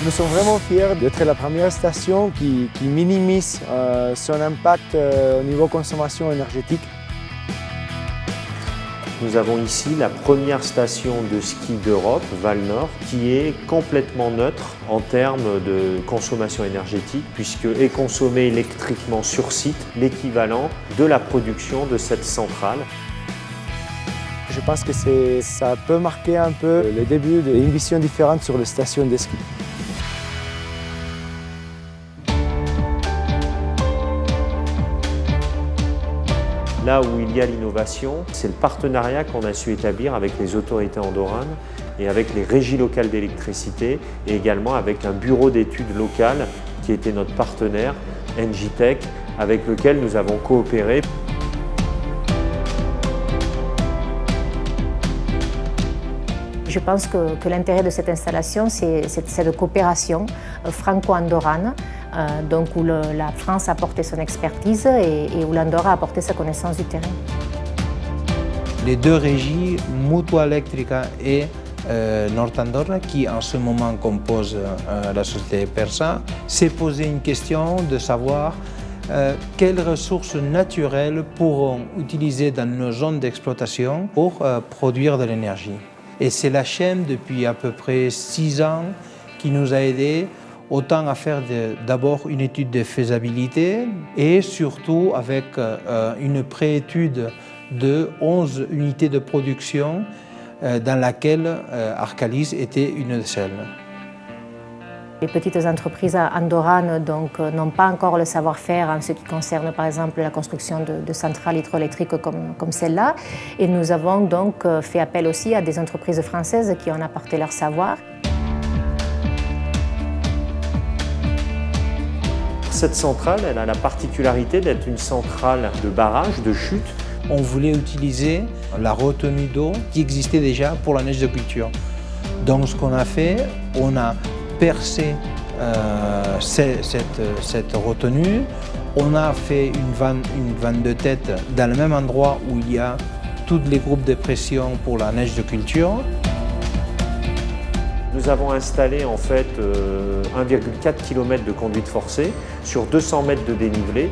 Nous sommes vraiment fiers d'être la première station qui minimise son impact au niveau consommation énergétique. Nous avons ici la première station de ski d'Europe, Val Nord, qui est complètement neutre en termes de consommation énergétique puisque est consommé électriquement sur site l'équivalent de la production de cette centrale. Je pense que ça peut marquer un peu le début d'une vision différente sur les stations de ski. Là où il y a l'innovation, c'est le partenariat qu'on a su établir avec les autorités andorranes et avec les régies locales d'électricité et également avec un bureau d'études locales qui était notre partenaire, Engitech, avec lequel nous avons coopéré. Je pense que l'intérêt de cette installation, c'est cette coopération franco-andorrane, donc où la France a apporté son expertise et où l'Andorre a apporté sa connaissance du terrain. Les deux régies, Mutua Electrica et Nord Andorra, qui en ce moment composent la société Persa, s'est posé une question de savoir quelles ressources naturelles pourront utiliser dans nos zones d'exploitation pour produire de l'énergie. Et c'est la chaîne depuis à peu près 6 ans qui nous a aidés autant à faire d'abord une étude de faisabilité et surtout avec une pré-étude de 11 unités de production dans laquelle Arcalis était une de celles. Les petites entreprises andorranes n'ont pas encore le savoir-faire en ce qui concerne par exemple la construction de centrales hydroélectriques comme celle-là. Et nous avons donc fait appel aussi à des entreprises françaises qui ont apporté leur savoir. Cette centrale, elle a la particularité d'être une centrale de barrage, de chute. On voulait utiliser la retenue d'eau qui existait déjà pour la neige de culture. Donc ce qu'on a fait, on a percé cette retenue, on a fait une vanne de tête dans le même endroit où il y a tous les groupes de pression pour la neige de culture. Nous avons installé en fait 1,4 km de conduite forcée sur 200 mètres de dénivelé.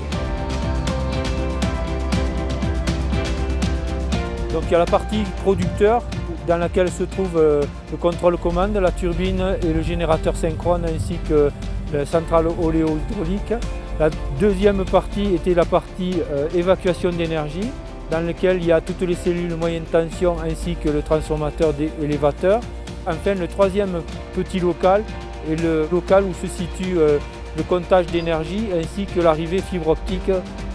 Donc il y a la partie producteur dans laquelle se trouve le contrôle-commande, la turbine et le générateur synchrone ainsi que la centrale oléo-hydraulique. La deuxième partie était la partie évacuation d'énergie dans laquelle il y a toutes les cellules moyenne tension ainsi que le transformateur d'élévateur. Enfin, le troisième petit local est le local où se situe le comptage d'énergie ainsi que l'arrivée fibre optique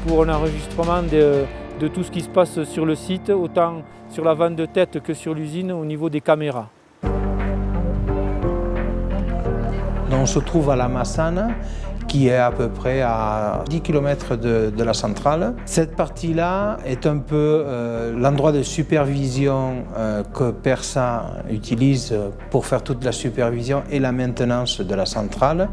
pour l'enregistrement de tout ce qui se passe sur le site, autant sur la vanne de tête que sur l'usine au niveau des caméras. On se trouve à la Massana, qui est à peu près à 10 km de la centrale. Cette partie-là est un peu l'endroit de supervision que Persa utilise pour faire toute la supervision et la maintenance de la centrale.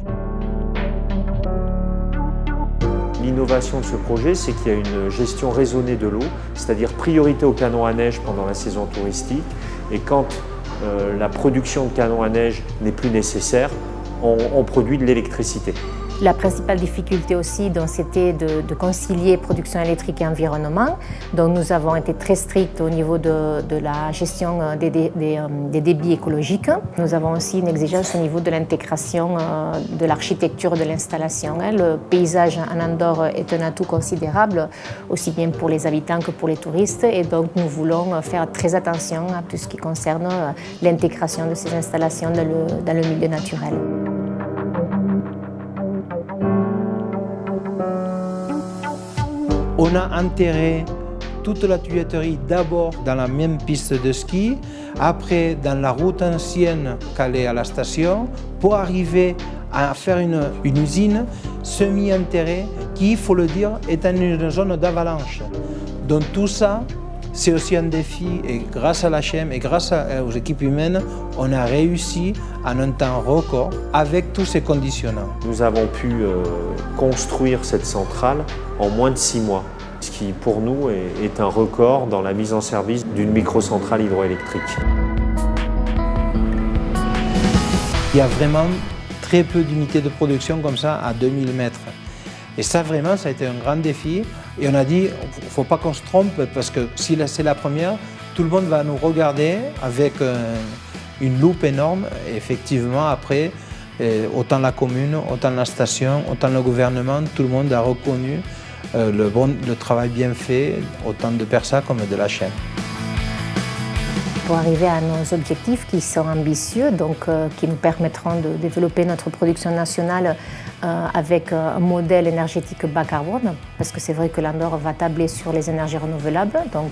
L'innovation de ce projet, c'est qu'il y a une gestion raisonnée de l'eau, c'est-à-dire priorité aux canons à neige pendant la saison touristique. Et quand la production de canons à neige n'est plus nécessaire, on produit de l'électricité. La principale difficulté aussi, c'était de concilier production électrique et environnement. Donc nous avons été très stricts au niveau de la gestion des débits écologiques. Nous avons aussi une exigence au niveau de l'intégration de l'architecture de l'installation. Le paysage en Andorre est un atout considérable, aussi bien pour les habitants que pour les touristes. Et donc nous voulons faire très attention à tout ce qui concerne l'intégration de ces installations dans le milieu naturel. On a enterré toute la tuyauterie d'abord dans la même piste de ski, après dans la route ancienne calée à la station, pour arriver à faire une usine semi-enterrée qui, il faut le dire, est en une zone d'avalanche. Donc tout ça, c'est aussi un défi et grâce à la chaîne et grâce aux équipes humaines, on a réussi en un temps record avec tous ces conditionnants. Nous avons pu construire cette centrale en moins de 6 mois, ce qui pour nous est un record dans la mise en service d'une microcentrale hydroélectrique. Il y a vraiment très peu d'unités de production comme ça à 2000 mètres. Et ça vraiment, ça a été un grand défi. Et on a dit, il ne faut pas qu'on se trompe parce que si c'est la première, tout le monde va nous regarder avec une loupe énorme. Et effectivement, après, autant la commune, autant la station, autant le gouvernement, tout le monde a reconnu le travail bien fait, autant de Persa comme de la chaîne. Pour arriver à nos objectifs qui sont ambitieux, donc qui nous permettront de développer notre production nationale avec un modèle énergétique bas carbone, parce que c'est vrai que l'Andorre va tabler sur les énergies renouvelables. Donc,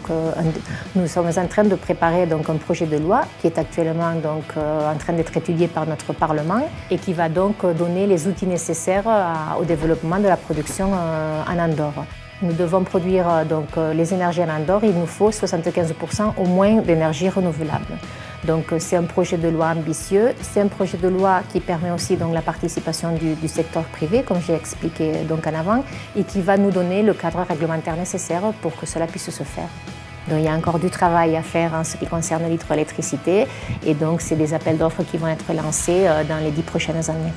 nous sommes en train de préparer donc, un projet de loi qui est actuellement donc, en train d'être étudié par notre Parlement et qui va donc donner les outils nécessaires au développement de la production en Andorre. Nous devons produire donc, les énergies en Andorre, il nous faut 75% au moins d'énergie renouvelable. Donc c'est un projet de loi ambitieux, c'est un projet de loi qui permet aussi donc, la participation du secteur privé, comme j'ai expliqué donc, en avant, et qui va nous donner le cadre réglementaire nécessaire pour que cela puisse se faire. Donc, il y a encore du travail à faire en ce qui concerne l'hydroélectricité et donc c'est des appels d'offres qui vont être lancés dans les 10 prochaines années.